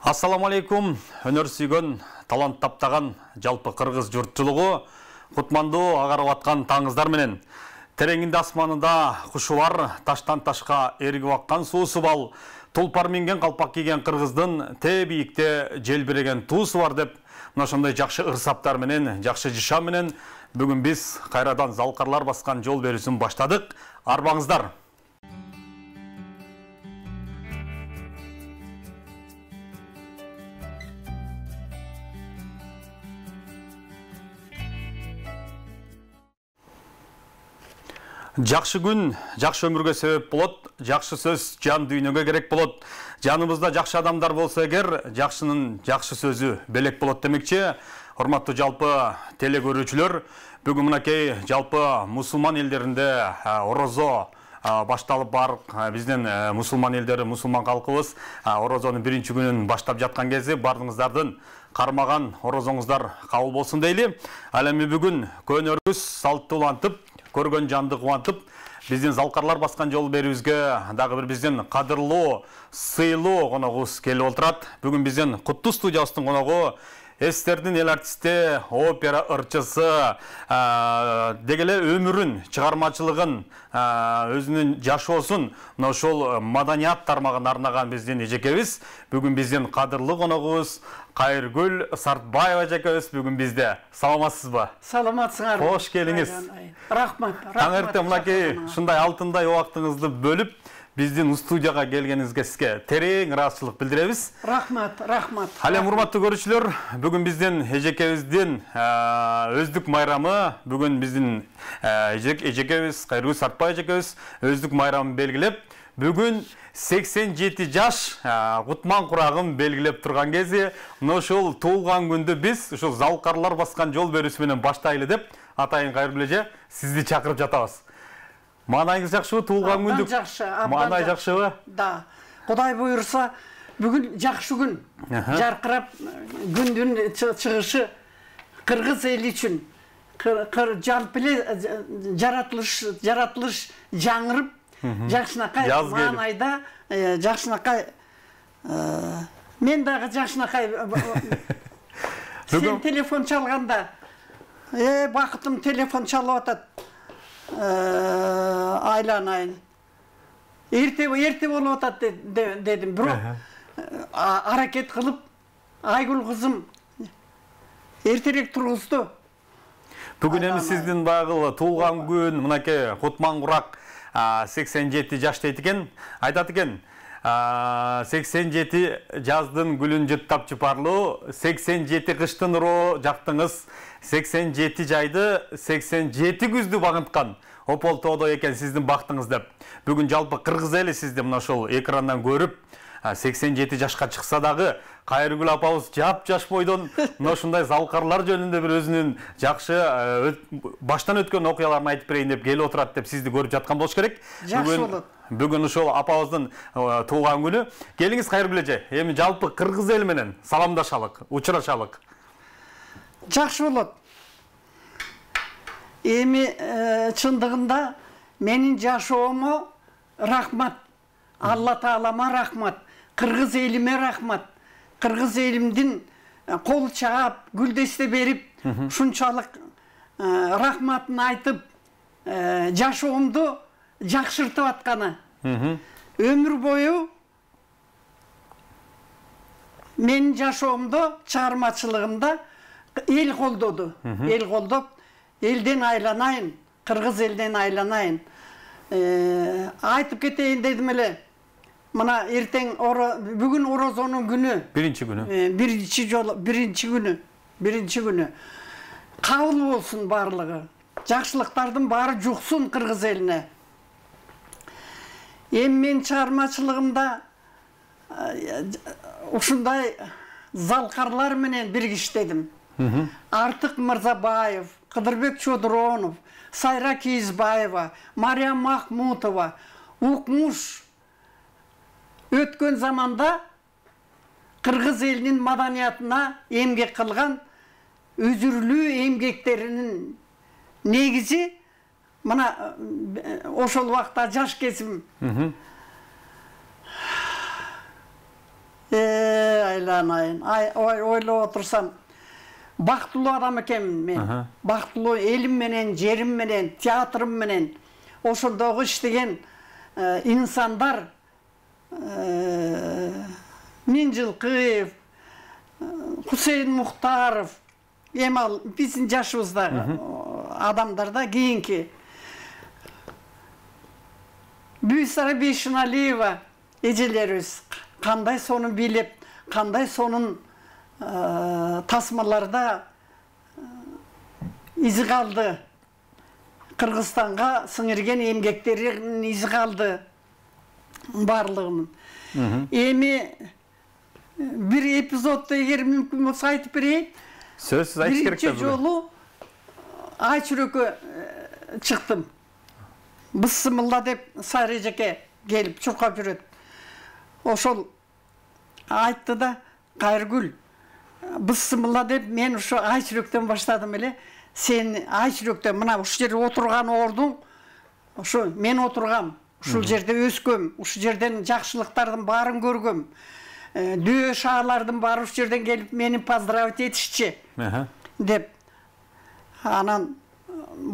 Ассаламу алейкум, өнөр сүйгөн, талант таптаган жалпы кыргыз журтчулугу, кутмандуу агарып аткан таңыздар менен. Тереңинде асманында кушу бар, таштан ташка эригип аккан суусу бал, тулпар минген калпак кийген кыргыздын тээ бийикте желбиреген туусу бар деп, мына ошондой жакшы ырсаптар менен, жакшы жышам менен бүгүн биз кайрадан залкарлар баскан жол берүүсүн баштадык. Арбаңыздар. Жакшы күн, жакшы өмүргө себеп болот, жакшы сөз жан дүйнөгө керек болот. Жаныбызда жакшы адамдар болсо эгер, жакшынын жакшы сөзү белек болот демекчи. Урматтуу жалпы теле көрүүчүлөр, бүгүн мынакей жалпы мусулман элдеринде орозо башталып бар. Биздин мусулман элдери, мусулман калкыбыз орозонун биринчи күнүн баштап жаткан кези бардыңыздардын кармаган орозоңуздар кабыл болсун дейли. Ал эми бүгүн көнөрүбүз салтты улантып, көргөн жанды кубантып, биздин залкарлар баскан жол берүүбүзгө дагы бир биздин кадырлуу, сыйлуу коногубуз келип отурат. Бүгүн биздин куттуу студиябыздын коногу эстердин эл артисти, опера ырчысы, дегеле өмүрүн, чыгармачылыгын, өзүнүн жашоосун мына ошол маданият тармагына арнаган биздин эжекебиз, бүгүн биздин кадырлуу коногубуз Кайыргүл Сартбаева эжекебиз бүгүн бизде. Саламатсызбы? Саламатсыңар. Кош келиңиз. Рахмат. Таңертең мынакей ушундай алтындай убактыңызды бөлүп, биздин студияга келгениңизге сизге терең ыраазычылык билдиребиз. Рахмат. Ал эми урматтуу көрүүчүлөр, бүгүн биздин эжекебиздин өздүк майрамы, бүгүн биздин эжекебиз Кайыргүл Сартбаева эжекебиз өздүк майрамын белгилеп, бүгүн 87 жаш кутман курагын белгилеп турган кези, мына ошол туулган күндү биз ошол залкарлар баскан жол берүүсү менен баштайлы деп, атайын Кайыргүл эже, сизди чакырып жатабыз. Маанайыңыз жакшыбы, туулган күндү? Абдан жакшы. Маанай жакшыбы? Да. Кудай буйрса, бүгүн жакшы күн. Жаркырап күндүн чыгышы кыргыз эли үчүн жалпы эле жаратылыш жаңырып, жакшынакай маанайда, жакшынакай мен дагы жакшынакай сен телефон чалганда, бакытым телефон чалып атат. Айланайын. Эрте болуп атат дедим, бирок аракет кылып, Айгүл кызым эртерээк тургузду. Бүгүн эми сиздин багы туулган күн, мынакей кутман курак 87 жаш дейт экен, айтат экен. 87 жаздын гүлүн жыттап жыпарлуу, 87 кыштын уроо жактыңыз, 87 жайды, 87 күздү багынткан. Опол тоодо экен сиздин бактыңыз деп. Бүгүн жалпы кыргыз эли сизди мына ошол экрандан көрүп, 87 жашка чыкса дагы, Кайыргүл апабыз жап-жаш бойдон мына ушундай залкарлар жөнүндө бир өзүнүн жакшы баштан өткөн окуяларын айтып берейин деп келип отурат деп сизди көрүп жаткан болуш керек. Жакшы болот. Бүгүн ошол апабыздын туулган күнү. Келиңиз Кайыргүл эже, эми жалпы кыргыз эли менен саламдашалык, учурашалык. Жакшы болот. Эми чындыгында менин жашоомо рахмат. Алла Таалама рахмат. Кыргыз элиме рахмат. Кыргыз элимдин кол чаап, гүлдесте берип, ушунчалык рахматын айтып, жашоомду жакшыртып атканы. Өмүр бою менин жашоомдо, чыгармачылыгымда эл колдоду. Эл колдоп, элден айланайын, кыргыз элден айланайын. Айтып кетейин дедим эле. Мына эртең бүгүн орозонун күнү. Биринчи күнү. Кабыл болсун барлыгы. Жакшылыктардын баары жуксун кыргыз элине. Эми мен чыгармачылыгымда ушундай залкарлар менен биргиштедим. Артык Мырзабаев, Кыдырбек Чодуронов, Сайра Кийизбаева, Мариям Махмутова, укмуш өткөн заманда кыргыз элинин маданиятына эмгек кылган үзүрлүү эмгектеринин негизи мына ошол убакта жаш кезим айланайын. Ойлап отырсам, бақытлы адам екенмін мен. Бақытлы елім менен, жерім менен, театрым менен. Ошондағы іштеген инсандар, Минжилкыев, Хусейн Мухтаров, емал біздің жашыбыздағы адамдарда кейінки. Бүйсара Бейшіналиева ежелеріміз қандай соны билеп, қандай сонын тасмаларда ізі қалды. Қырғызстанға сіңірген емгектерін ізі қалды барлығының. Эми bir epizodda егер мүмкін болса айтып берейін. Сөзсіз айтып керек та бүгін. Бірінші жолу Айчүрекке шықтым. Бысымылда деп Сарыжеке келіп чұрқап жүреді. Ошол айтты да, Қайыргүл, бысымылда деп мен ұшы Айчүректен баштадым еле. Сен Айчүректен, мына ұшы жерде отырған ордың, ұшы мен отырғам, ұшы жерде өскөм, ұшы жерден жақшылықтардың барын көргөм. Дүйе шағалардың бары ұшы жерден келіп мені поздравить етішчі деп. Анан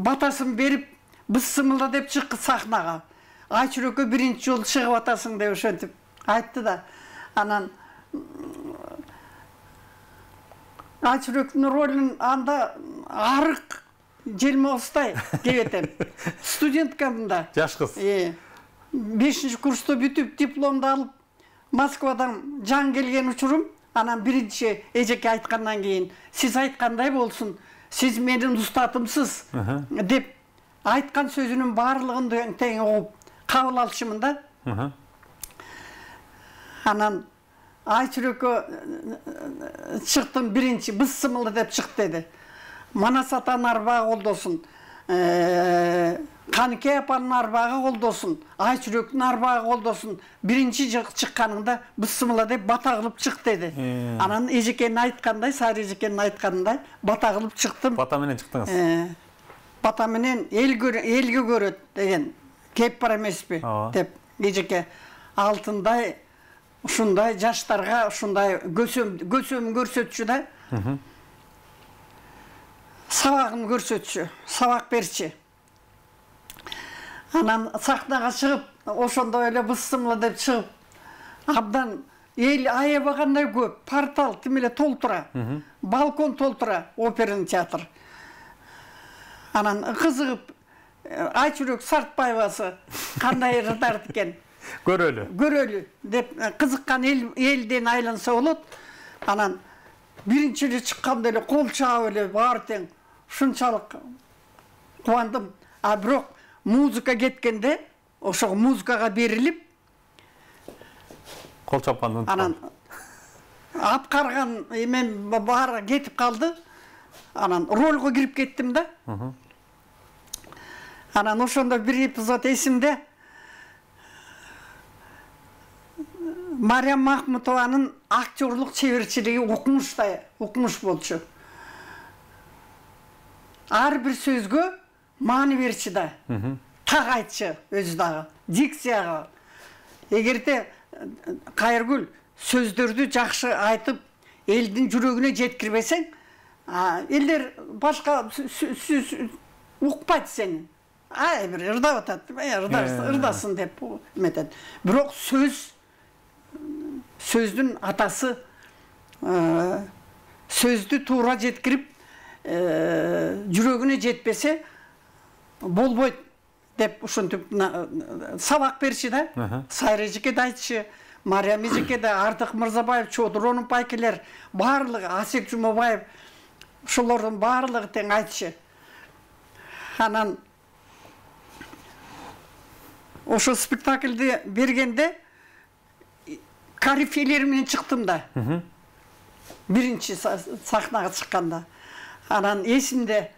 батасын беріп, бысымылда деп шыққы сахнаға. Айчүрекке бірінші жол шығып атасың деп өшентіп айтты да. Анан Айчүректің рөлін анда арық желмоғыстай кебетем. Студенткамында. Жаш қыз. 5-ші курста бүтіп дипломды алып, Москвадан жан келген ұшырым. Анан бірінші Ежеке айтқаннан кейін, сіз айтқандай болсын, сіз менің ұстатымсыз деп айтқан сөзінің барлығын тең оғып қабыл алшымында. Анан Айчүрекке шықтым бірінші, бысымылды деп шық деді. Манас атаның арбағы қолдосын, Қаныке апаның арбағы қолдосын, Айчүректің арбағы қолдосын. Бірінші шыққаныңда бысымылы деп бата қылып шық деді. Анан Ежекенің айтқандай, Сары Ежекенің айтқандай бата қылып шықтым. Батаменен шықтыңыз. Батаменен елге көреді деген, кеп бар емес пе деп Ежеке алтындай, ұшындай жаштарға ұшындай көсөмін көрсетші да. Сабағын көрсетші, сабақ берші. Анан сахнаға шығып, ошонда ойлы бысымлы деп шығып, абдан ел аябағандай көп, портал тимеле толтыра, балкон толтыра, оперный театр. Анан қызығып, Айчүрек Сартбаевасы қандай рыдар екен. Көрөлі. Көрөлі деп қызыққан елден айланса олот. Анан біріншілі шыққанда еле қол шағып еле бар тең. Шыншалық қуандым. А бірақ музыка кеткенде, ошо музыкаға беріліп, қол шапқанын анан атқарған емен бар кетіп қалды. Анан ролға кіріп кеттім да. Анан ошонда бір эпизод есімде. Мариям Махмутованың актерлық шебершілігі оқымыш болчу. Ар бір сөзгө маны берчі да, тақ айтшы өзі дағы, дикцияға. Егерде Қайыргүл сөздерді жақшы айтып, елдің жүрегіне жеткірбесең, елдер башқа ұқпайды сені. Ай, бір ырдап атады, ырдасын деп метеді. Бірақ сөздің атасы сөзді тура жеткіріп, жүрегіне жетпесе, болбойды деп ұшынтып сабақ берші да. Сайры Ежеке де айтшы, Мариям Ежеке де, Артық Мырзабаев, Чодыронов байкелер, барлығы, Асек Жұмабаев, шылардың барлығы тең айтшы. Анан ошо спектакльді бергенде корифейлерімнен шықтым да. Бірінші сахнаға шыққанда. Анан есімде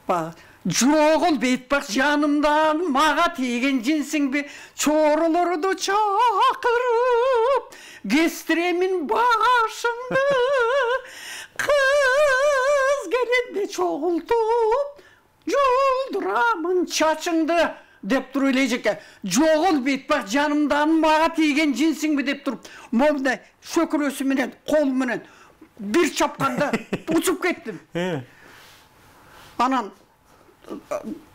жоғыл бетпақ жанымдан маға теген жинсің бе, чорылырды чақырып, кестіремін башыңды, қыз келеді чоғылтып, жолдырамын чачыңды. деп туруп эле эжеке. Жогул бейт бак жанымдан мага тийген жинсиңби деп туруп, момундай шөкүрөсү менен, колу менен бир чапканда учуп кеттим. Анан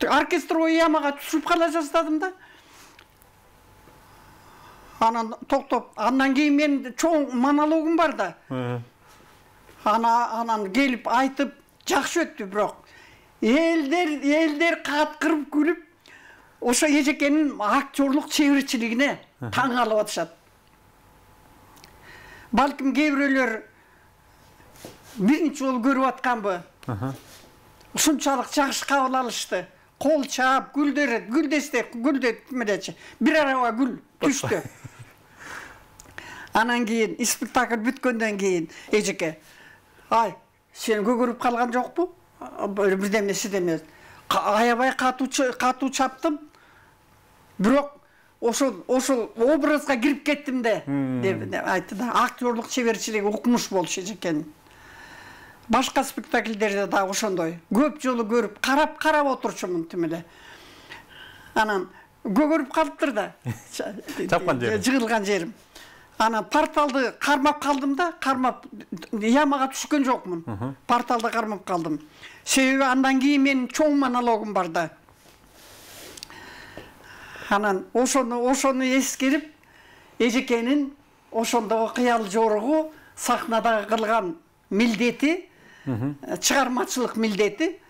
оркестр ямага түшүп кала жаздадым да. Анан токтоп, андан кийин мен чоң монологум бар да. Анан келип айтып жакшы өттү, бирок элдер каткырып күлүп, ошо эжекенин актерлук чеберчилигине таң калып атышат. Балким кээ бирөөлөр биринчи жолу көрүп атканбы? Ушунчалык жакшы кабыл алышты. Кол чаап, гүлдөп мелечи. Бир араба гүл түштү. Анан кийин спектакль бүткөндөн кийин эжеке, ай, сен көгөрүп калган жокпу? Бирдемеси демес. Аябай катуу чаптым. Бирок ошол образга кирип кеттим де, деп айтты да. Актерлук чеберчилиги укмуш болчу эжекенин. Башка спектакльдерде да ошондой. Көп жолу көрүп, карап отурчумун тим эле. Анан көгөрүп калыптыр да. Чапкан жерим. Жыгылган жерим. Анан порталды кармап калдым да, ямага түшкөн жокмун. Порталды кармап калдым. Себеби андан кийин менин чоң монологум бар да. Анан ошону эскерип, эжекенин ошондогу кыял жоругу сахнада кылган милдети, чыгармачылык милдети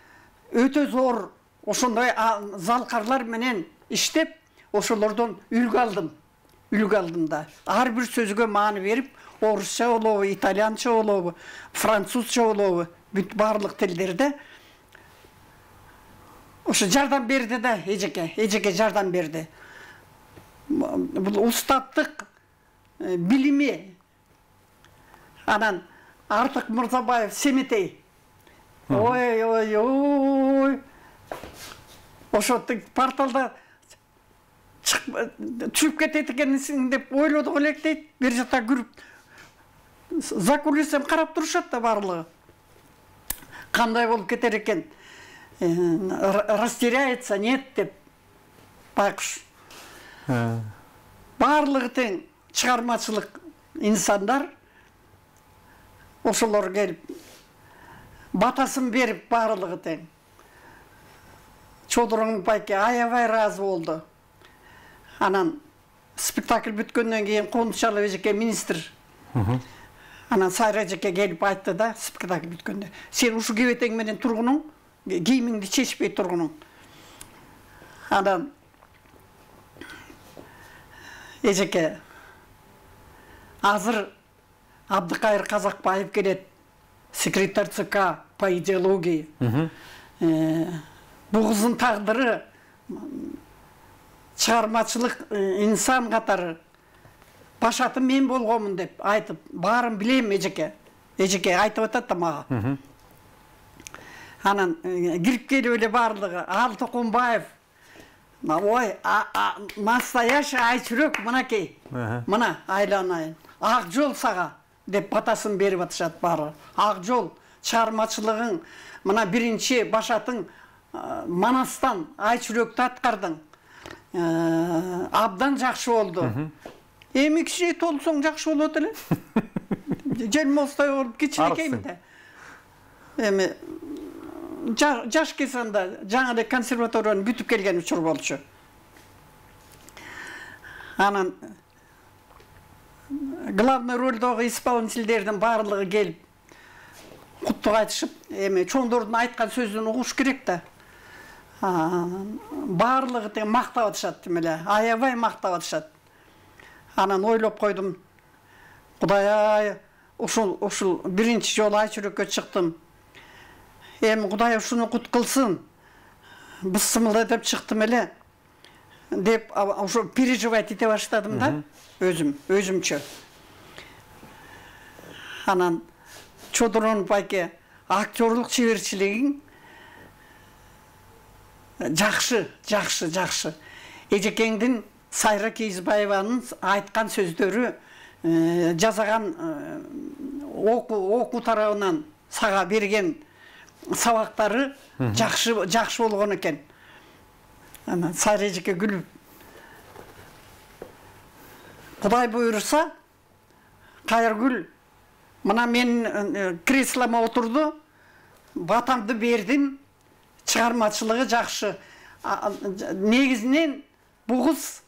өтө зор. Ошондой залкарлар менен иштеп, ошолордон үлгү алдым да. Ар бир сөзгө маани берип, орусча болобу, итальянча болобу, французча болобу, бүт барлык тилдерде ошо жардам берди да, эжеке жардам берди. Бул устаттык билими. Анан Артык Мырзабаев Семетей. Ой. Ошо порталда түшүп кетет экенсиң деп ойлодук элек дейт. Бир жакта күрүп, за кулисем карап турушат да барлыгы. Кандай болуп кетер экен? Растеряется, нет деп. Байкуш. Барлыгы тең чыгармачылык инсандар ошолор келип батасын берип барлыгы тең. Чодуроң байке аябай ыраазы болду. Анан спектакль бүткөндөн кийин Кончалов эжеке министр. Анан Сайра эжеке келип айтты да, спектакль бүткөндө. Сен ушу кебетең менен тургунуң, кийимиңди чечпей тургунуң. Анан эжеке азыр Абдыкайыр Казакбаев келет, секретарь ЦК по идеологии. Бул кыздын тагдыры чыгармачылык инсан катары башаты мен болгонмун деп айтып, баарын билем эжеке. Эжеке айтып атат да мага. Анан кирип келип эле барлыгы Ал Токонбаев. Ой, настоящий айчүрөк мынакей. Мына айланайын. Ак жол сага деп батасын берип атышат бары. Ак жол чыгармачылыгың, мына биринчи башатың Манастан айчүрөктү аткардың. Абдан жакшы болду. Эми кичине толсоң жакшы болот эле. Желмостой болуп кичинекейми да. Эми жаш кезинде жаңа эле консерваторияны бүтүп келген учур болчу. Анан главный рөлдөгү исполнительдердин барлыгы келип куттук айтышып, эми чоңдордун айткан сөзүн угуш керек да. Барлыгы тең мактап атышат эле, аябай мактап атышат. Анан ойлоп койдум, Кудай, ушул биринчи жолу айчүрөккө чыктым. Эми Кудай ушуну кут кылсын. Бысымылда деп чыктым эле. Деп ошо переживать эте баштадым да, өзүмчө. Анан Чодурон байке актерлук чеберчилигиң жакшы. Эжекеңдин Сайра Кейизбаеванын айткан сөздөрү, жазаган окуу тарабынан сага берген сабактары жакшы болгон экен. Анан Сайрежеке күлүп, Кудай буйрса, Кайыргүл, мына мен креслома отурду, батамды бердим, чыгармачылыгы жакшы. Негизинен бул кыз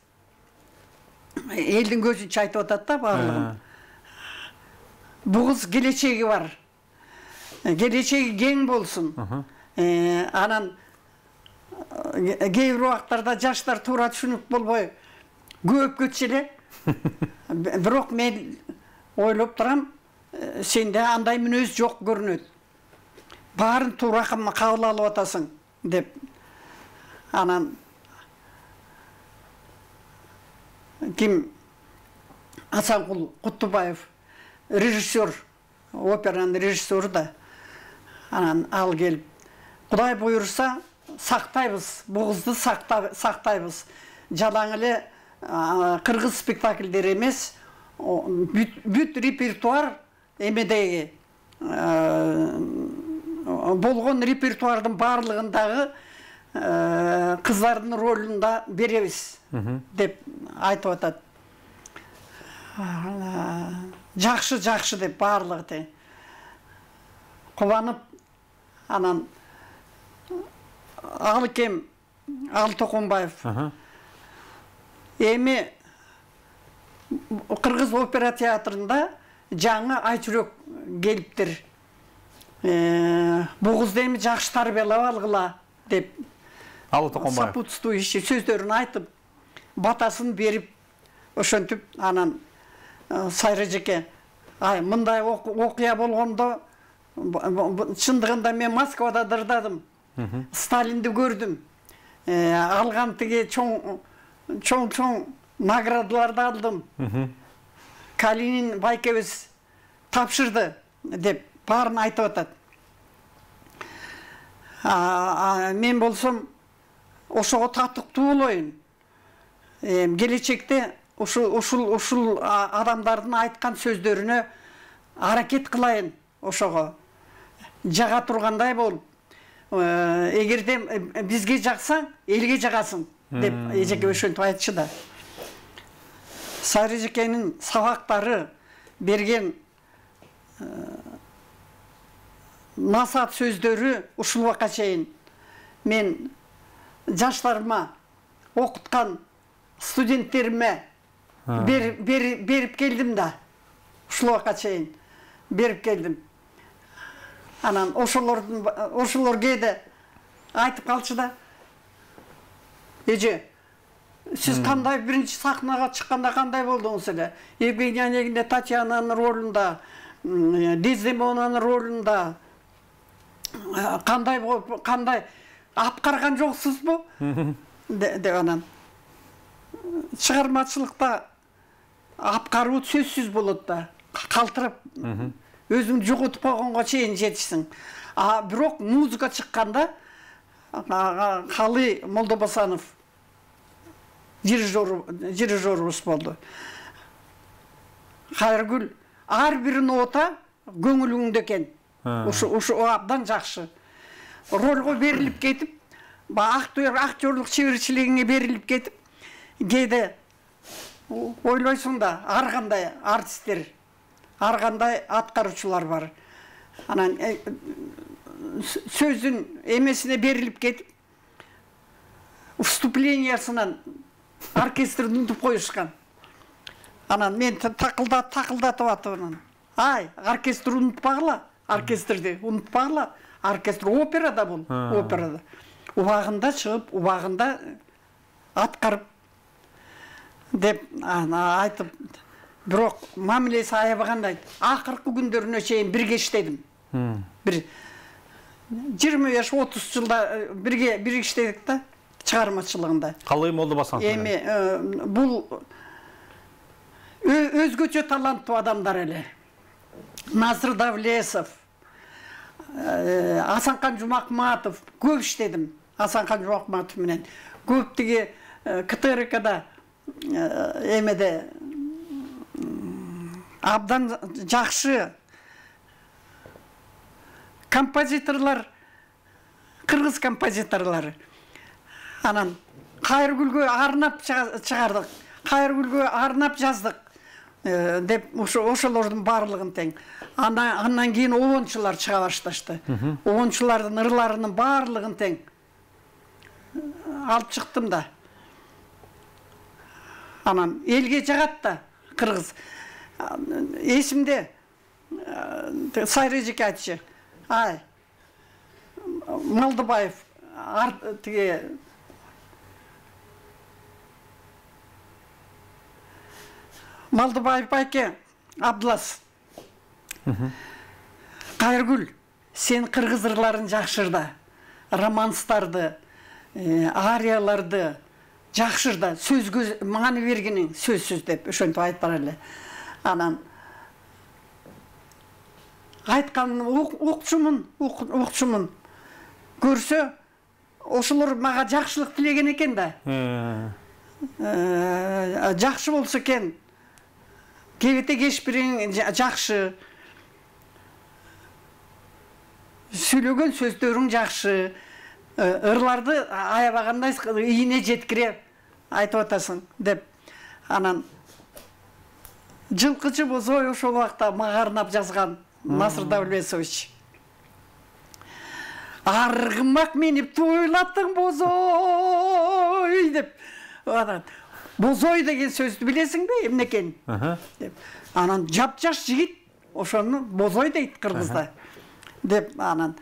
элдин көзүнчө айтып атат да барлыгын. Бул кыз келечеги бар. Келечеги кең болсун. Анан кээ бир убактарда жаштар туура түшүнүк болбой көп кетчү эле. Бирок мен ойлоп турам, сенде андай мүнөз жок көрүнөт. Баарын туура кабыл алып атасың деп. Анан ким Асанкул Куттубаев, режиссер, операнын режиссеру да. Анан ал келип, Кудай буйрса, сактайбыз, бул кызды сактайбыз. Жалаң эле кыргыз спектакльдери эмес, бүт репертуар эмедеги болгон репертуардын барлыгындагы кыздардын ролунда беребиз деп айтып атат. Жакшы деп барлыгы те. Кубанып, анан ал кем, Ал Токонбаев. Эми Кыргыз опера театрында жаңы Айчүрөк келиптир. Бул кызды эми жакшы тарбиялап алгыла деп Ал Токонбаев сопутствующий сөздөрүн айтып, батасын берип, ошентип анан Сайрежеке, мындай окуя болгондо чындыгында мен Москвада дырдадым. Сталинди көрдүм. Алган тиги чоң наградаларды алдым. Калинин байкебиз тапшырды деп баарын айтып атат. Мен болсом ошого татыктуу болоюн. Келечекте ушул адамдардын айткан сөздөрүнө аракет кылайын ошого. Жага тургандай болуп, эгерде бизге жаксаң, элге жагасың деп эжеке ошентип айтчу да. Сайрежекенин сабактары берген насаат сөздөрү ушул убакка чейин мен жаштарыма, окуткан студенттериме берип келдим да. Ушул убакка чейин берип келдим. Анан ошолор кээде айтып калчу да. Эже, сиз кандай биринчи сахнага чыкканда кандай болдуңуз эле? Евгения Онегина Татьянанын ролунда, Дездемонанын ролунда кандай аткарган жоксузбу? Деп анан чыгармачылыкта аткаруу сөзсүз болот да. Калтырып, өзүң жоготуп койгонго чейин жетишсиң. Бирок музыка чыкканда Калы Молдобасанов дирижерубуз болду. Кайыргүл ар бир нота көңүлүңдө экен. Ушу абдан жакшы. Ролго берилип кетип, актерлук чеберчилигиңе берилип кетип, кээде ойлойсуң да, ар кандай артисттер, ар кандай аткаруучулар бар. Анан сөздүн эмесине берилип кетип, вступлениясынан оркестрди унутуп коюшкан. Анан мен такылдатып атып, оркестрди унутпагыла, оркестрди унутпагыла. Оркестр операда бул, операда. Убагында чыгып, убагында аткарып деп айтып, бирок мамилеси аябагандай. Акыркы күндөрүнө чейин бирге иштедим. Бир 25-30 жылда бирге иштедик да, чыгармачылыгында. Калай Молдобасанов. Эми бул өзгөчө таланттуу адамдар эле. Назыр Давлесов, Асанкан Жумакматов көп иштедим. Асанкан Жумакматов менен көп тиги КТРКда эмеде абдан жакшы композиторлар, кыргыз композиторлары. Анан Кайыргүлгө арнап чыгардык, Кайыргүлгө арнап жаздык деп ошолордун баардыгын тең. Андан кийин обончулар чыга башташты. Обончулардын ырларынын баардыгын тең алып чыктым да. Анан элге жагат да кыргыз. Эсимде Сайры эжеке айтчу. Ай, Малдыбаев тиги Малдыбаев байке Абдылас. Кайыргүл, сен кыргыз ырларын жакшырда, романстарды, арияларды жакшырда, сөзгө мааны бергениң сөзсүз деп ошентип айтып бара эле. Анан айткан укчумун көрсө, ошолор мага жакшылык тилеген экен да. Жакшы болсо экен. Кебете кешпириң жакшы. Сүйлөгөн сөздөрүң жакшы. Ырларды аябагандай ийине жеткире айтып атасың деп. Анан жылкычы бозой ошол убакта мага арнап жазган Насыр Давлетович. Аргымак мени тойлаттың бозой деп. Бозой деген сөздү билесиң бе, эмне экен? Анан жап-жаш жигит ошону бозой дейт кыргызда. Деп анан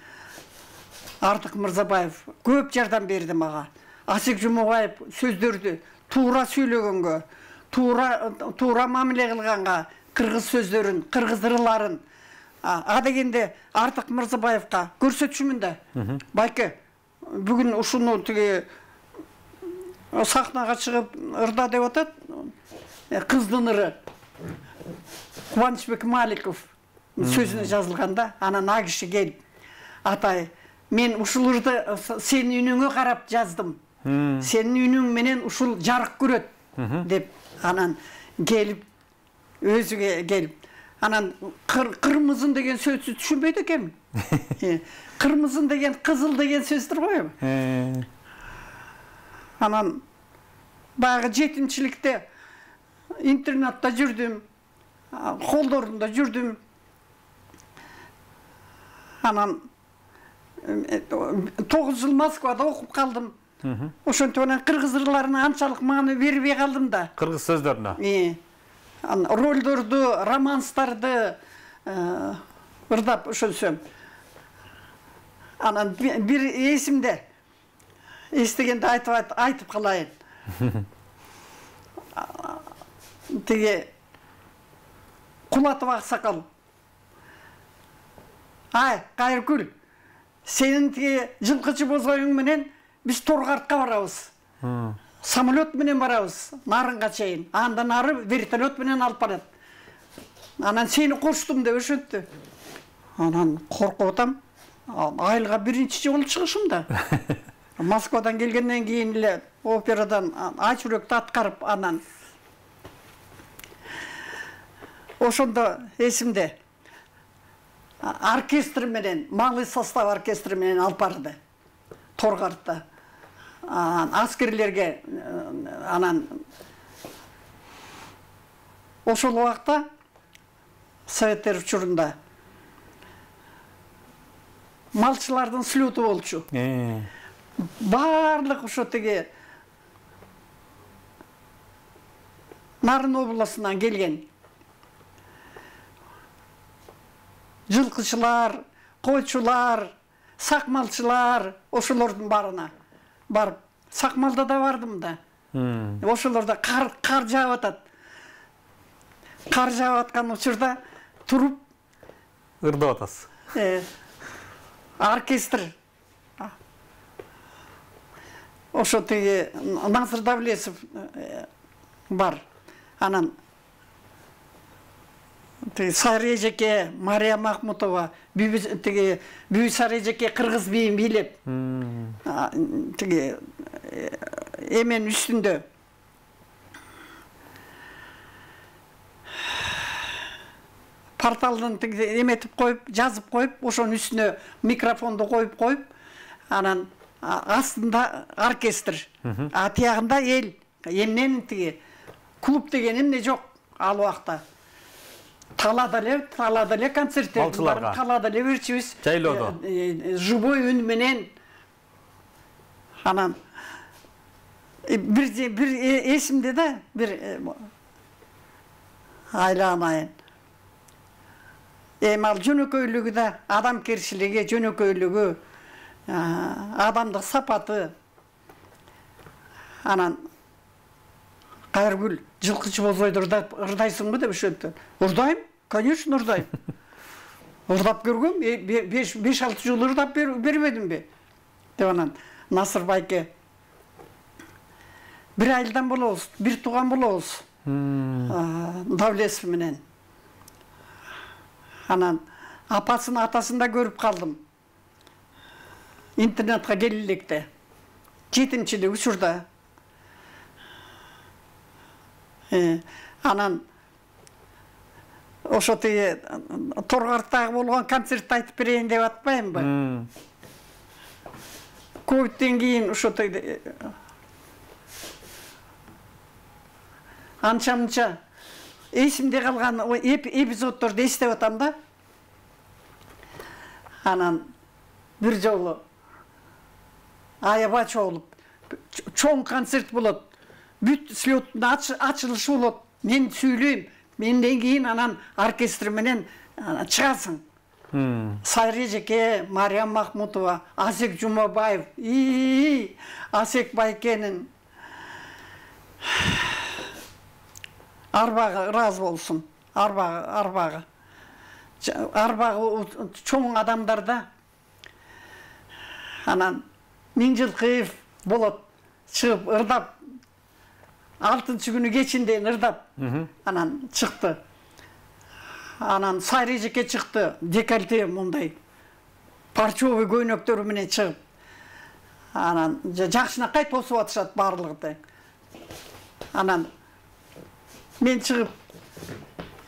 Артык Мырзабаев көп жардам берди мага. Асик Жумабаев сөздөрдү туура сүйлөгөнгө, туура мамиле кылганга, кыргыз сөздөрүн, кыргыз ырларын дегенде Артык Мырзабаевка көрсөтчүмүн да. Байке, бүгүн ушуну тиги сахнага чыгып ырда деп атат. Кыздын ыры. Кубанычбек Маликов сөзүнө жазылганда, анан а киши келип, атай, мен ушул ырды сенин үнүңө карап жаздым. Сенин үнүң менен ушул жарык көрөт деп анан келип өзүгө келип, анан кырмызын деген сөздү түшүнбөйт экен. Кырмызын деген кызыл деген сөздөр го. Анан баягы жетинчиликте интернатта жүрдүм, колдорунда жүрдүм. Анан 9 жыл Москвада окуп калдым. Ошентип анан кыргыз ырларына анчалык мааны бербей калдым да. Кыргыз сөздөрүнө. Ролдорду, романстарды ырдап ошонсөм. Анан бир эсимде эстегенде айтып калайын. Тиги Кулатов аксакал. Ай, Кайыргүл, сенин тиги жылкычы бозоюң менен биз Торгартка барабыз. Самолет менен барабыз, Нарынга чейин. Андан ары вертолет менен алып барат. Анан сени коштум деп ошентти. Анан коркуп атам. Айылга биринчи жолу чыгышым да. Москвадан келгенден кийин эле операдан ач жүрөктү аткарып анан ошондо эсимде оркестр менен, малый состав оркестри менен алып барды. Торгартта. Аскерлерге анан ошол убакта Советтер учурунда малчылардын слету болчу. Барлык ошо тиги Нарын областынан келген жылкычылар, койчулар, сакмалчылар ошолордун барына барып, Сакмалда да бардым да. Ошолорда кар жаап атат. Кар жаап аткан учурда туруп ырдап атасыз. Оркестр ошо тиги Насыр Давлетов бар. Анан Сайры эжеке, Мария Махмутова, Бүбү Сайры эжеке кыргыз бийин бийлеп. Тиги эмен үстүндө. Порталдын эметип коюп, жазып коюп, ошонун үстүнө микрофонду коюп, анан астында оркестр, тиягында ел, емнен тиги клуб деген эмне жок ал убакта. Талада эле концерттерди талада эле берчүбүз. Жайлоодо. Живой үн менен. Анан бир эсимде да, бир айланайын. Ал жөнөкөйлүгү да, адамкерчилиги, жөнөкөйлүгү, адамдык сапаты. Анан Кайыргүл, жылкычы Бозойду ырдайсыңбы деп ошентти. Ырдайм, конечно, ырдайм. Ырдап көргөм, 5-6 жыл ырдап бербедимби? Деп анан Насыр байке, бир айылдан болобуз, бир тууган болобуз. Давлесов менен. Анан апасын, атасын да көрүп калдым. Интернетке келилекте. 7-нчи учурда. Анан ошо тиги Торгарттагы болгон концертти айтып берейин деп атпаймынбы? Ковидтен кийин ошо анча-мынча эсимде калган эпизоддорду эстеп атам да. Анан бир жолу аябай чогулуп чоң концерт болот. Бүт слеттин ачылышы болот. Мен сүйлөйм. Менден кийин анан оркестр менен чыгасың. Сайры Эжеке, Мариям Махмутова, Асек Жумабаев, Асек байкенин арбагы разы болсун. Арбагы чоң адамдарда. Анан Миңжилкыев болот, чыгып ырдап, 6-нчы күнү кечинден ырдап, анан чыкты. Анан Сайры Эжеке чыкты, декольте мындай парчовый көйнөктөрү менен чыгып. Анан жакшынакай тосуп атышат барлыгы тең. Анан мен чыгып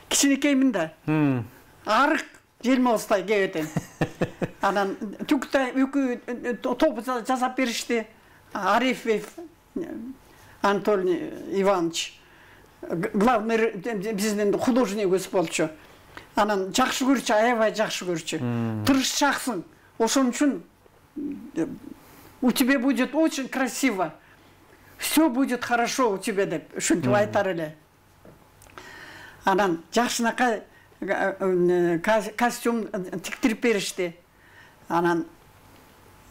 кичинекеймин да. Арык желмоостай кебетем. Анан түктө топ жасап беришти. Арефьев Анатолий Иванович, главный биздин художник өз болчу. Анан жакшы көрчү, аябай жакшы көрчү. Тырышчаксың. Ошон үчүн у тебя будет очень красиво. Все будет хорошо у тебя деп ушинтип айтар эле. Анан жакшынакай костюм тиктирип беришти. Анан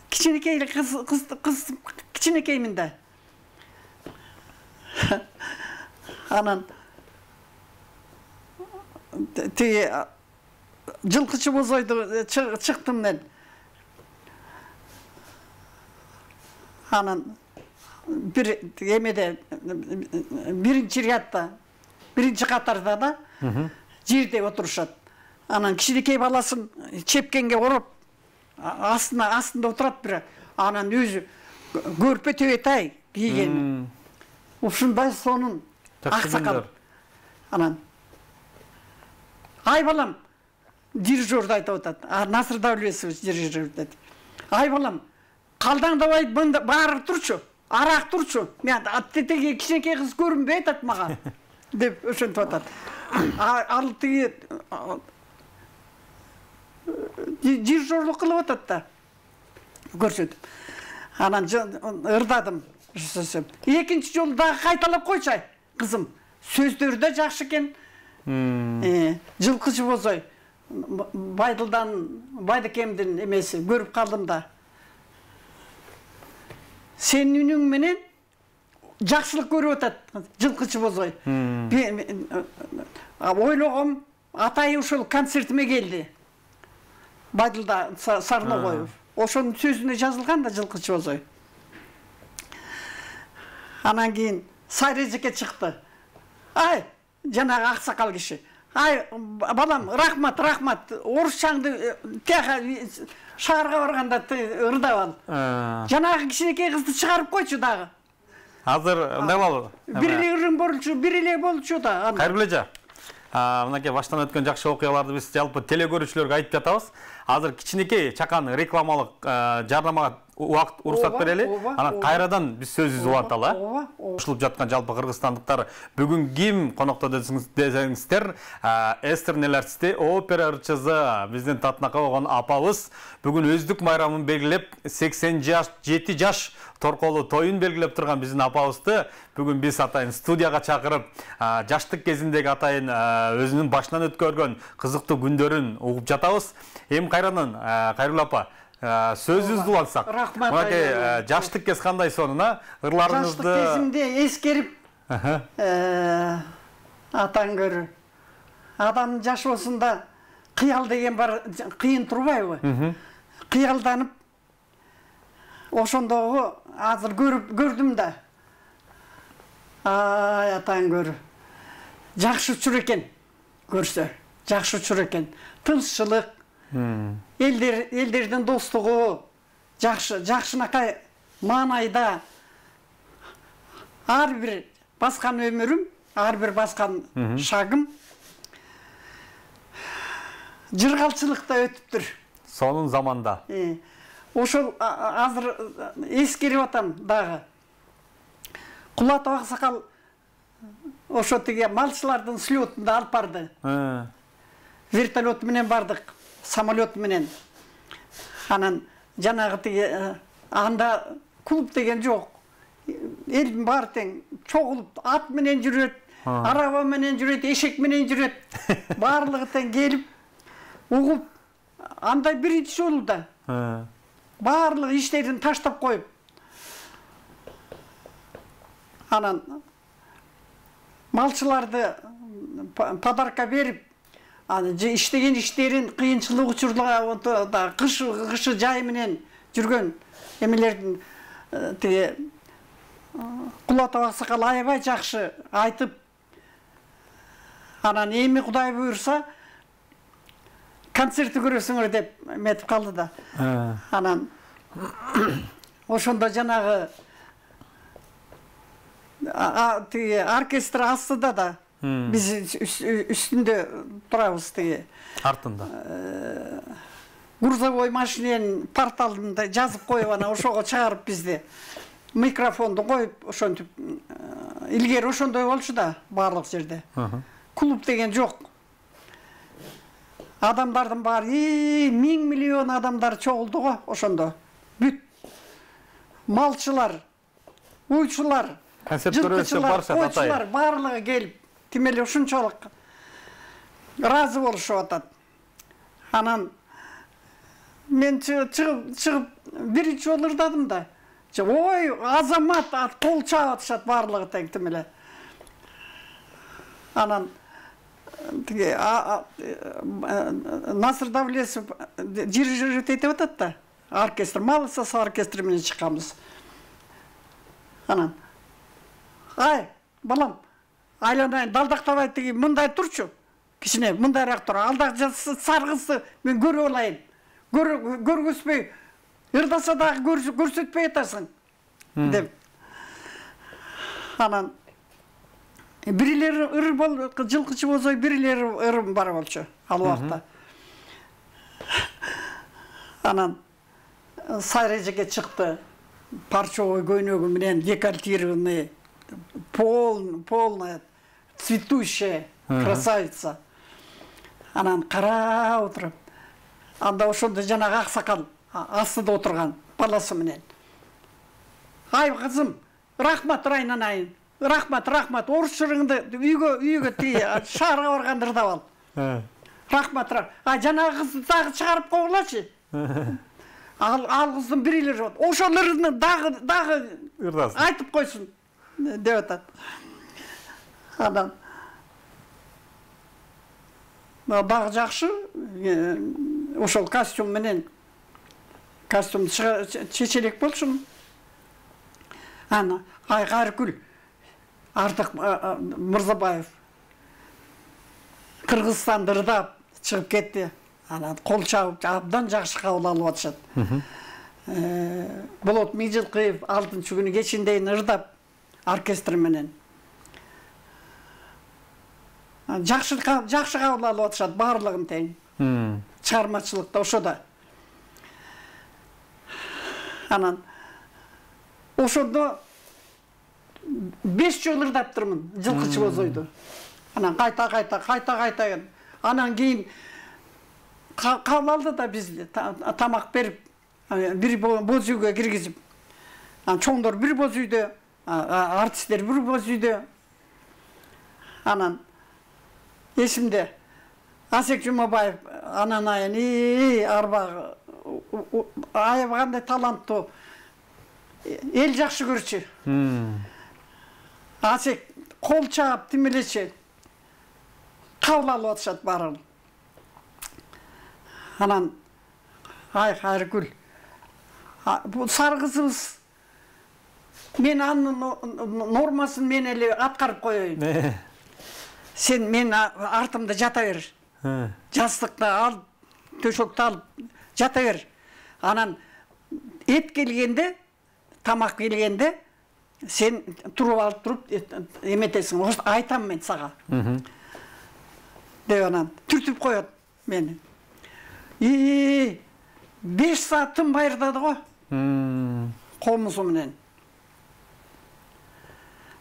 кичинекей кыз кичинекеймин да. Анан тиги жылкычы Бозойду чыктым мен. Анан бир эмеде биринчи рядда, биринчи катарда да жерде отурушат. Анан кичинекей баласын чепкенге ороп астында отурат бир. Анан өзү көрпө төбөй кийген. Ушундай сонун аксакал. Анан ай балам, дирижерді айтып атат. Насыр Давлесович дирижер dedi. Ай балам, калдаңдабай баары турчу, арақ турчу. Мен аттетеге кичинекей кыз көрүнбөй атат мага деп ошентип атат. Ал тиги дирижерлук кылып атат да. Көрсөтүп. Анан ырдадым. Экинчи жолу дагы кайталап койчу кызым. Сөздөрү да жакшы экен. Жылкычы Бозой Байдыкемдин эмеси көрүп калдым да. Сенин үнүң менен жакшылык көрүп атат Жылкычы Бозой. Ойлогом, атайы ушул концертиме келди. Байдылда Сарногоев. Ошонун сөзүнө жазылган да Жылкычы Бозой. Анан кийин Сайры Эжеке чыкты. Ай, жанагы аксакал киши. Ай, балам, рахмат. Орусчаңды тияка шаарга барганда ырдап ал. Жанагы кичинекей кызды чыгарып койчу дагы. Азыр ындай болду. Бир эле болчу да. Кайыргүл эже, мынакей баштан өткөн жакшы окуяларды биз жалпы теле көрүүчүлөргө айтып жатабыз. азыр кичинекей чакан рекламалык жарнамага убакыт уруксат берели. Анан кайрадан биз сөзүбүздү уланталы. Кошулуп жаткан жалпы кыргызстандыктар бүгүн ким конокто десеңиздер, Эстер Нелерсти опера ырчызы биздин татынакка болгон апабыз бүгүн өздүк майрамын белгилеп 87 жаш торколу тоюн белгилеп турган биздин апабызды бүгүн биз атайын студияга чакырып, жаштык кезиндеги атайын өзүнүн башынан өткөргөн кызыктуу күндөрүн угуп жатабыз. Эми кайрадан Кайрулла апа, сөзүбүздү улантсак. Рахмат. Жаштык кез кандай сонуна ырларыңызды жаштык кезимде эскерип атан көрү. Адам жаш болсунда кыял деген бар, кыйын турбайбы? Кыялданып ошондогу азыр көрдүм да. Ай, атан көрү. Жакшы учур экен көрсө. Жакшы учур экен. Тынччылык, элдердин достугу жакшынакай маанайда ар бир баскан өмүрүм, ар бир баскан шагым жыргалчылыкта өтүптүр. Сонун заманда. Ошол азыр эскерип атам дагы. Кулатов аксакал ошо тиги малчылардын слетунда алып барды. Вертолет менен бардык, самолет менен. Анан жанагы тиги анда клуб деген жок. Элдин баары тең чогулуп ат менен жүрөт, араба менен жүрөт, эшек менен жүрөт. Баарлыгы тең келип угуп андай биринчи жолу да. Баарлыгы иштерин таштап коюп. Анан малчыларды подарка берип, иштеген иштерин кыйынчылык учурларда кышы жай менен жүргөн эмелердин тиги Кулатов аксакал аябай жакшы айтып, анан эми Кудай буйрса концертти көрөсүңөр деп метип калды да. Анан ошондо жанагы тиги оркестр астында да биз үстүндө турабыз тиги. Артында. Грузовой машиненин порталында жазып коюп ана ошого чыгарып бизди. Микрофонду коюп ошентип илгери ошондой болчу да барлык жерде. Клуб деген жок. Адамдардын баары 1000 миллион адамдар чогулду го ошондо. Бүт малчылар, уйчулар, концерт көрөсө барса атайын. Барлыгы келип, тимели ушунчалык ыраазы болушуп атат. Анан мен чыгып биринчи жолу ырдадым да. Ой, азамат, кол чаап атышат барлыгы тең тимеле. Анан Насыр Давлесов дирижер этип атат да. Оркестр, Малысас оркестри менен чыкканбыз. Анан ай, балам, айланайын, далдактабай тиги мындай турчу. Кичине мындайраак тур. Алдагы саргысты мен көрүп алайын. Көргөзбөй, ырдаса дагы көрсөтпөй атасың деп. Анан бирилери ыр жылкычы болсо бирилери ырым бар болчу ал убакта. Анан Сайрежеге чыкты. Парчовый көйнөгү менен декольтированный, полная, цветущая красавица. Анан карап отуруп. Анда ошондо жанагы аксакал астыда отурган баласы менен. Ай кызым, рахмат Райнанайын. Рахмат, орус чырыңды үйгө тиги шаарга барганда ырдап ал. Рахмат. А жанагы кызды дагы чыгарып койгулачы. Ал кыздын бирилери бар. Ошолорду дагы ырдасын. Айтып койсун деп атат. Анан дагы жакшы ошол костюм менен чечелек болчу. Ана Айгаркүл Артык Мырзабаев Кыргызстанды ырдап чыгып кетти. Анан кол чабып абдан жакшы кабыл алып атышат. Болот Мижылкыев 6-күнү кечиндейин ырдап оркестр менен. Жакшы кабыл алып атышат барлыгын тең. чыгармачылыкта ошода. Анан ошондо 5 жолу ырдаптырмын жылкычы бозойду. Анан кайта. Анан кийин кабыл алды да бизди, тамак берип, бир боз үйгө киргизип. Анан чоңдор бир боз үйдө, артисттер бир боз үйдө. Анан эсимде Асек Жумабаев анан айын арбагы аябагандай таланттуу, эл жакшы көрчү. Асек кол чаап тимелечи кабыл алып атышат баарын. Анан Хайргүл, бул сары кызыбыз, мен анын нормасын мен эле аткарып коеюн. Сен мен артымда жата бер. Жастыкты ал, төшөктү алып жата бер. Анан эт келгенде, тамак келгенде сен туруп алып туруп эметесиң. Айтам мен сага. Деп анан түртүп коет мени. 5 саат тынбайырдады го. Комузу менен.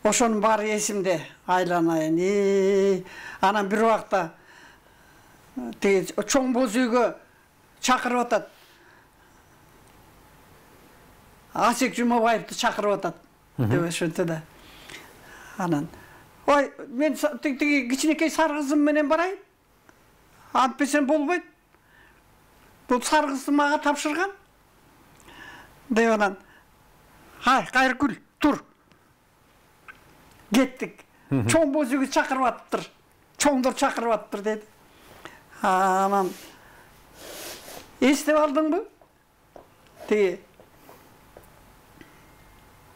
Ошонун баары эсимде, айланайын. Анан бир убакта тиги чоң боз үйгө чакырып атат. Асек Жумабаевди чакырып атат. Деп ошентти да. Анан ой, мен тиги кичинекей сары кызым менен барайын. Антпесем болбойт. Бул сары кызды мага тапшырган. Деп анан Кайргүл, тур. Кеттик. Чоң боз үйгө чакырып атыптыр. Чоңдор чакырып атыптыр деди. Анан эстеп алдыңбы? Тиги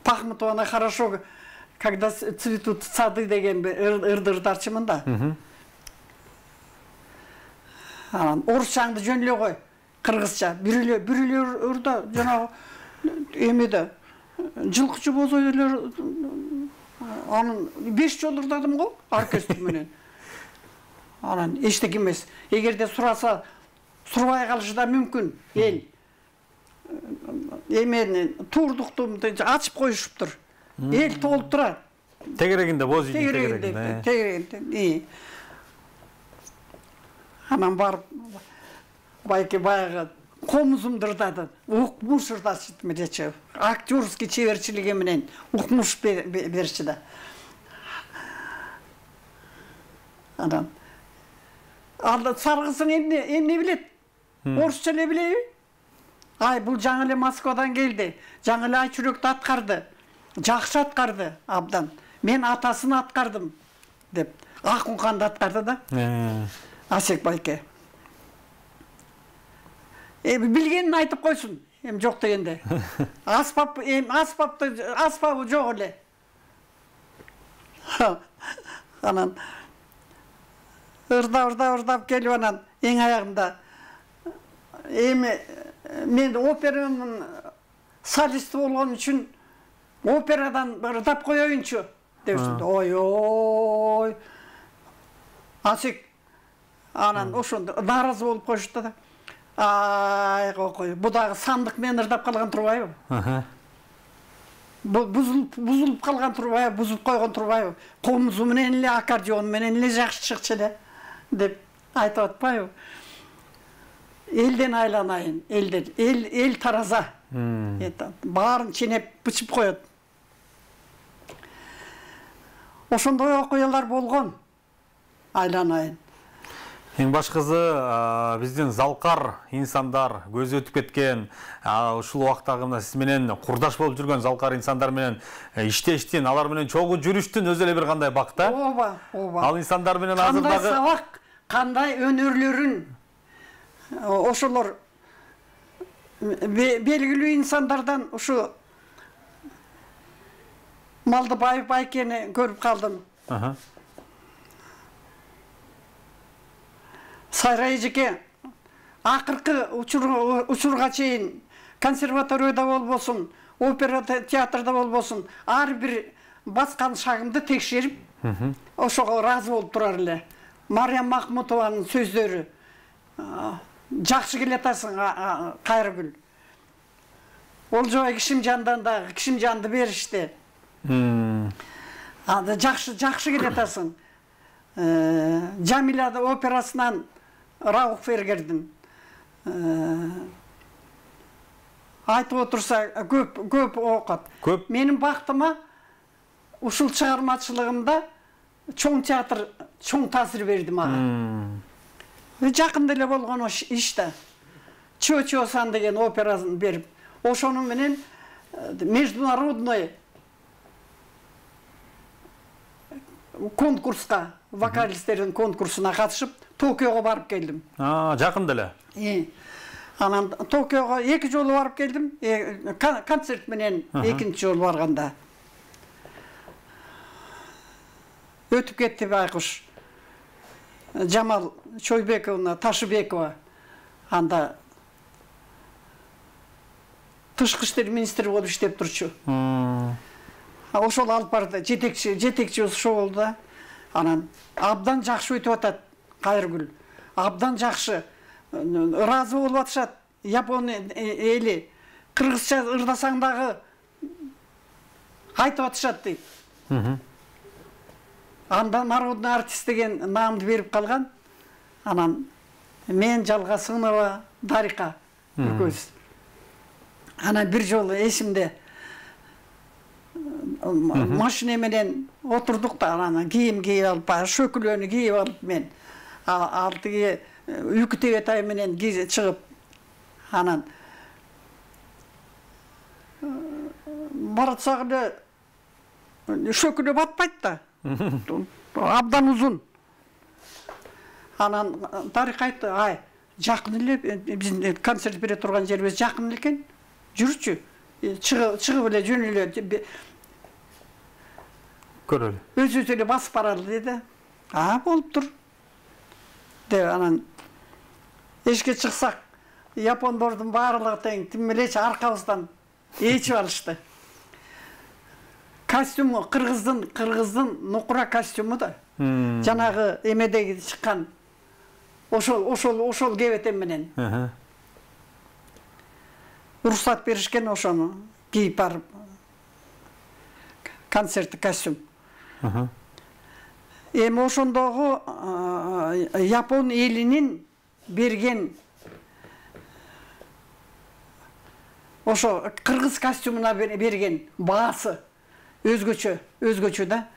Пахмутовна хорошо, когда цветут сады деген ырдырдарчымын да. Анан орусчаңды жөнлө кой, кыргызча. Бирүлөр ырда жанагы эмеде жылкычы бозойлор анын 5 жолу ырдадым го оркестр менен. Анан эчтеке эмес. Эгерде сураса, сурбай калышы да мүмкүн. Эл эмени турдукту ачып коюшуптур. Эл толуп турат. Тегерегинде боз үйдүн тегерегинде. Анан барып байке баягы комузумду ырдады. Укмуш ырдачы мече. Актёрский чеберчилиги менен укмуш берчи да. Анан алда сары кызың эмне билет? Орусча эле билеби? Ай, бул жаңы эле Москвадан келди. Жаңы эле Айчүрөктү аткарды. Жакшы аткарды абдан. Мен атасын аткардым деп. Акунканды аткарды да. Асек байке. Билгенин айтып койсун. Эми жок дегенде. Аспабы жок эле. Анан ырдап келип анан эң аягында эми мен операнын солисти болгон үчүн операдан ырдап коеюнчу деп жүрдү. Ой. Асек анан ошондо нааразы болуп коюшту да. Ай, кой, бу дагы сандык менен ырдап калган турбайбы? Бузулуп калган турбайбы, бузуп койгон турбайбы? Комузу менен эле, аккордеон менен эле жакшы чыкчу эле деп айтып атпайбы? Элден айланайын, эл тараза. Баарын ченеп бычып коет. Ошондой окуялар болгон. Айланайын. Эң башкысы биздин залкар инсандар көзү өтүп кеткен, ушул убактагы мына сиз менен курдаш болуп жүргөн залкар инсандар менен иштештин, алар менен чогуу жүрүштүн өзү эле бир кандай бак да. Ооба. Ал инсандар менен азырдагы кандай сабак, кандай өнөрлөрүн ошолор белгилүү инсандардан ушу Малдыбаев байкени көрүп калдым. Сайрай эжеке акыркы учурга чейин консерваторияда болбосун, опера театрда болбосун, ар бир баскан шагымды текшерип, ошого ыраазы болуп турар эле. Мариям Махмутованын сөздөрү Жақшы келетасың Қайыргүл. Ол жой Кішімжандан да Кішімжанды берішті. Жақшы келетасың. Jamila'da operasынан Rauf Фергердің. Айтып отырса көп оқыт. Менің бақтыма ұшыл шығармашылығымда чоң театр, чоң тәсір берді маған. Жақында эле болгон иште. Чо-чо-сан деген операсын беріп. Ошону менен международный конкурска, вокалисттердин конкурсуна катышып, Токиого барып келдим. Жақында эле. Анан Токиого 2 жолу барып келдим. Концерт менен 2-нчи жолу барганда. Өтүп кетти байкуш. Жамал Чойбековна Ташыбекова анда тышкы иштер министри болуп иштеп турчу. Ошол алып барды, жетекчи ошо болду да. Анан абдан жакшы өтүп атат Кайыргүл. Абдан жакшы. Ыраазы болуп атышат. Япон эли кыргызча ырдасаң дагы айтып атышат дейт. Анда народный артист деген наамды берип калган. Анан мен Жалгасынова Дарика экөөбүз. Анан бир жолу эсимде машина менен отурдук да, анан кийим кийип алып, шөкүлөнү кийип алып мен алдыгы үкү тебетай менен чыгып, анан баратсак эле шөкүлө батпайт да. Абдан узун. Анан Дарик айтты, ай, жакын эле биздин концерт бере турган жерибиз жакын экен. Жүрчү. Чыгып эле жөн эле көрөлү. Өзү эле басып баралы деди. Болуптур. Деп анан эшикке чыксак, япондордун баардыгы тең тим эле аркабыздан ээчип алышты. Костюму кыргыздын нукура костюму да. Жанагы эмедеги чыккан ошол кебетем менен. Уруксат беришкен ошону кийип барып. Концерттик костюм. Эми ошондогу Япон элинин берген ошо кыргыз костюмуна берген баасы өзгөчө да.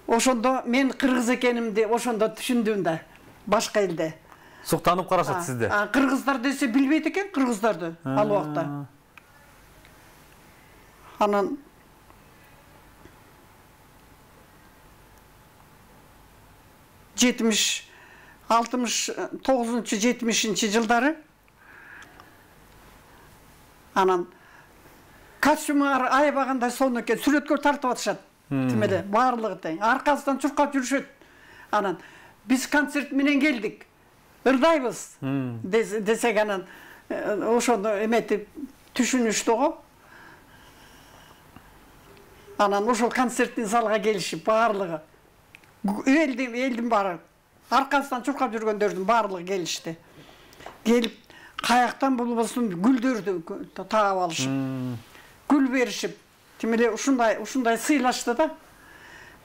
Ошондо мен кыргыз экенимди ошондо түшүндүм да, башка элде. Суктанып карашат сизде. Кыргыздар десе билбейт экен кыргыздарды ал убакта. Анан 69-70 жылдары анан костюмар айбагандай сонун экен, сүрөткө тартып атышат. Тимеле баардыгы тең. Аркасынан чуркап жүрүшөт. Анан биз концерт менен келдик. Ырдайбыз. Десек анан ошону эметип түшүнүштү го. Анан ошол концерттин залга келишип баардыгы элдин баары аркасынан чуркап жүргөндөрдүн баардыгы келишти. Келип каяктан болбосун гүлдөрдү таап алышып, гүл беришип, тимеле ушундай сыйлашты да.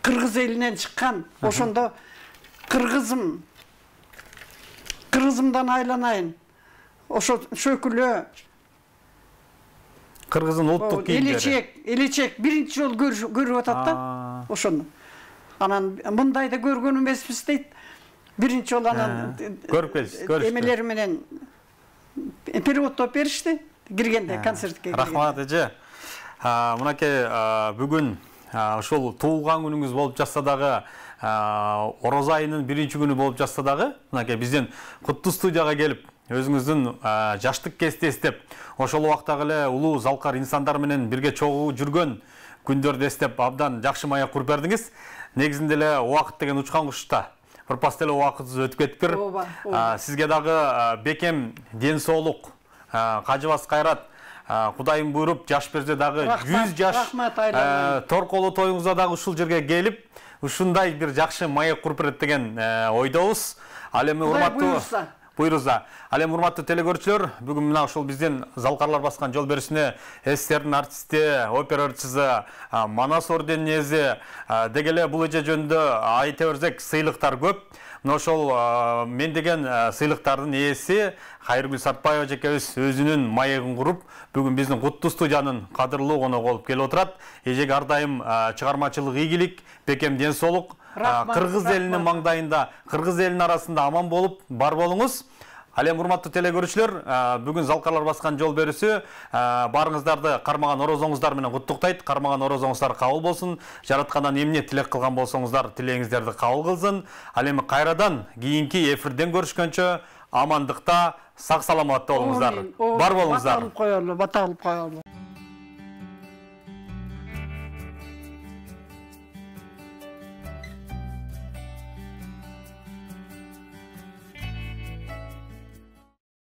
Кыргыз элинен чыккан, ошондо кыргызымдан айланайын. Ошо шөкүлө кыргыздын улуттук кийимдери. Элечек биринчи жолу көрүп атат да ошону. Анан мындайды көргөн эмеспиз дейт. Биринчи жолу анан көрүп келишти. Эмелери менен переводтоп беришти киргенде концертке. Рахмат эже. Мынакей бүгүн ошол туулган күнүңүз болуп жатса дагы, Орозо айынын 1-күнү болуп жатса дагы, мынакей биздин куттуу студияга келип, өзүңүздүн жаштык кезде эстеп, ошол убактагы эле улуу залкар инсандар менен бирге чогуу жүргөн күндөрдү эстеп, абдан жакшы мая куруп бердиңиз. Негизинде эле убакыт деген учкан кушта. Бирпас эле убакытыбыз өтүп кетиптир. Сизге дагы бекем ден соолук, кажыбас кайрат, Кудайым буйруп, жаш берсе дагы 100 жаш торколу тоюңузда дагы ушул жерге келип, ушундай бир жакшы мая куруп берет деген ойдобуз. Ал эми Буйруза. Ал эми урматтуу телекөрүүчүлөр, бүгүн мына ушул биздин Залкарлар баскан жол беришине СССРдин артисти, опера ырчысы, Манас орденин ээси деги эле бул эже жөнүндө айта берсек сыйлыктар көп. Мына ошол мен деген сыйлыктардын ээси Кайыргүл Сартбаева жекебиз өзүнүн маегин куруп, бүгүн биздин Куттуу студиянын кадырлуу коногу болуп келип отурат. Эжеге ар дайым чыгармачылык ийгилик, бекем ден соолук, кыргыз элинин маңдайында, кыргыз элинин арасында аман болуп бар болуңуз. Ал эми урматтуу телекөрүүчүлөр, бүгүн Залкарлар баскан жол берүүсү барыңыздарды кармаган орозоңуздар менен куттуктайт. Кармаган орозоңуздар кабыл болсун. Жараткандан эмне тилек кылган болсоңуздар, тилегиңиздерди кабыл кылсын. Ал эми кайрадан кийинки эфирден көрүшкөнчө амандыкта, сак саламатта болуңуздар. Бар болуңуздар. Бата алып коелу.